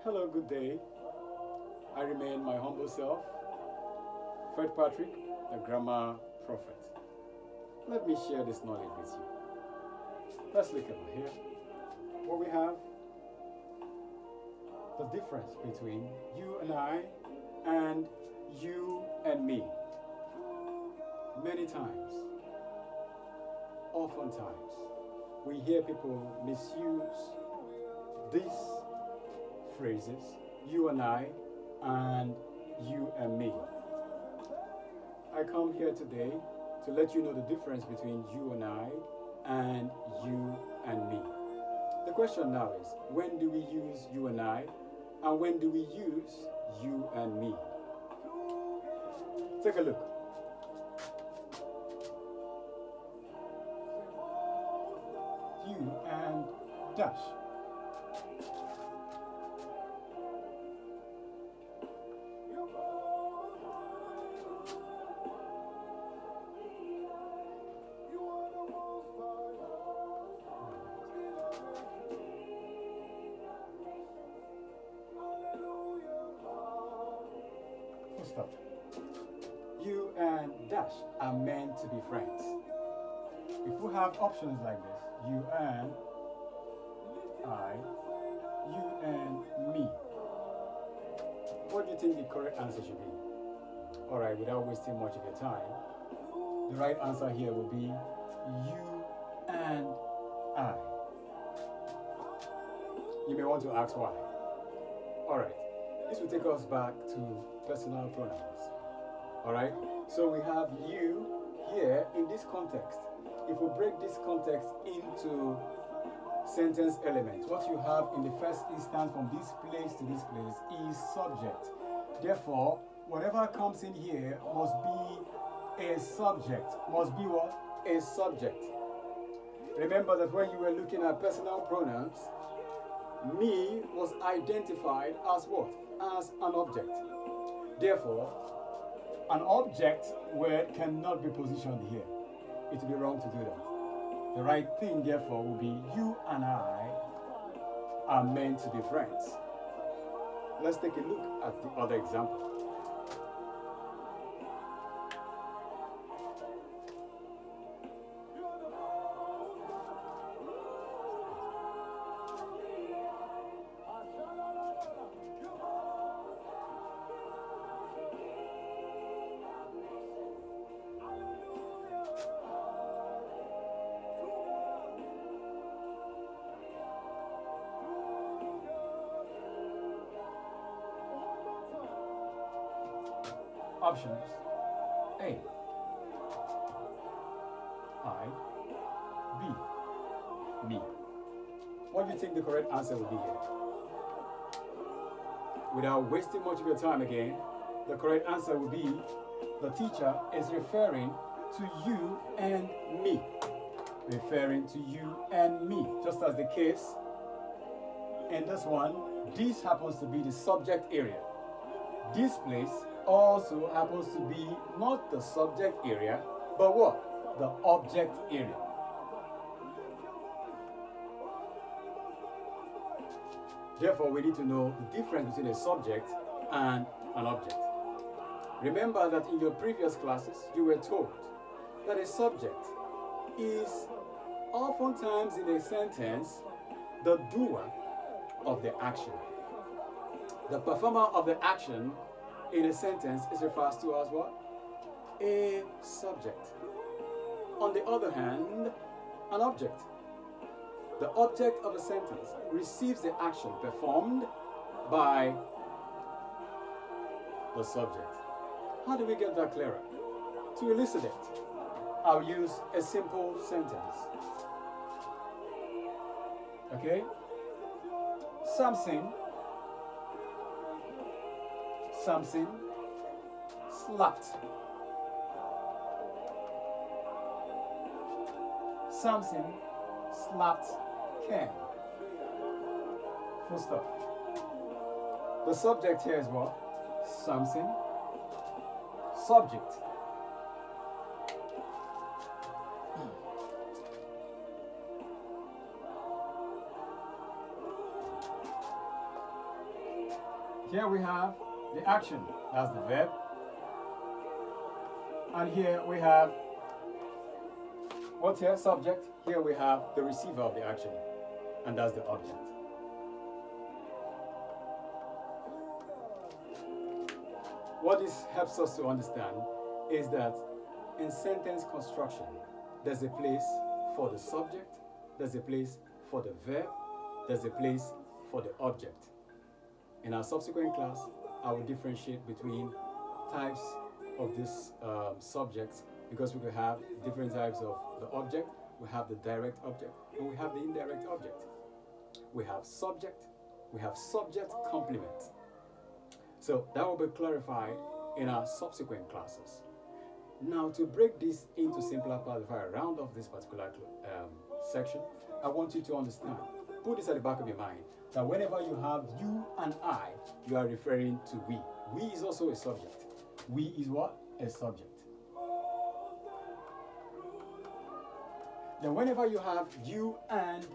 Hello, good day. I remain my humble self, Fred Patrick, the Grammar Prophet. Let me share this knowledge with you. Let's look over here. What we have, the difference between you and I and you and me. Many times, oftentimes, we hear people misuse these phrases, you and I, and you and me. I come here today to let you know the difference between you and I and you and me. The question now is, when do we use you and I, and when do we use you and me? Take a look. You and dash. Full stop. You and dash are meant to be friends. If we have options like this, you and I, you and me, what do you think the correct answer should be? Alright, without wasting much of your time, the right answer here will be you and I. You may want to ask why. Alright, this will take us back to personal pronouns. Alright, so we have you here in this context. If we break this context into sentence elements, what you have in the first instance from this place to this place is subject. Therefore, whatever comes in here must be a subject. Must be what? A subject. Remember that when you were looking at personal pronouns, me was identified as what? As an object. Therefore, an object word cannot be positioned here. It would be wrong to do that. The right thing, therefore, will be you and I are meant to be friends. Let's take a look at the other example. Options A, I, B, me. What do you think the correct answer would be here? Without wasting much of your time again, the correct answer would be the teacher is referring to you and me. Referring to you and me. Just as the case in this one, this happens to be the subject area. This place also happens to be not the subject area, but what? The object area. Therefore, we need to know the difference between a subject and an object. Remember that in your previous classes, you were told that a subject is oftentimes in a sentence the doer of the action. The performer of the action in a sentence is referred to as what? A subject. On the other hand, an object. The object of a sentence receives the action performed by the subject. How do we get that clearer? To elucidate, I'll use a simple sentence. Okay? Samson slapped. Samson slapped Ken. Full stop. The subject here is what? Samson. Subject. Here we have the action, that's the verb. And here we have, what's here? Subject. Here we have the receiver of the action, and that's the object. What this helps us to understand is that in sentence construction, there's a place for the subject, there's a place for the verb, there's a place for the object. In our subsequent class, I will differentiate between types of these subjects, because we will have different types of the object. We have the direct object and we have the indirect object. We have subject complement. So that will be clarified in our subsequent classes. Now, to break this into simpler parts, if I round off this particular section, I want you to understand, put this at the back of your mind, that whenever you have you and I, you are referring to we. We is also a subject. We is what? A subject. Then whenever you have you and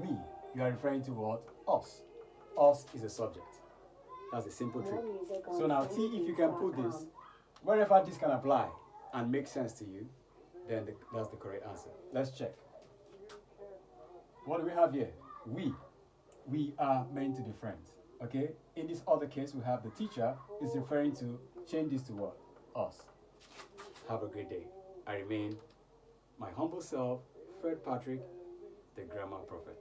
me, you are referring to what? Us. Us is a subject. That's a simple trick. So now, T, if you can put this, wherever this can apply and make sense to you, then that's the correct answer. Let's check. What do we have here? We. We are meant to be friends. Okay? In this other case, we have the teacher is referring to, change this to what? Us. Have a great day. I remain my humble self, Fred Patrick, the Grammar Prophet.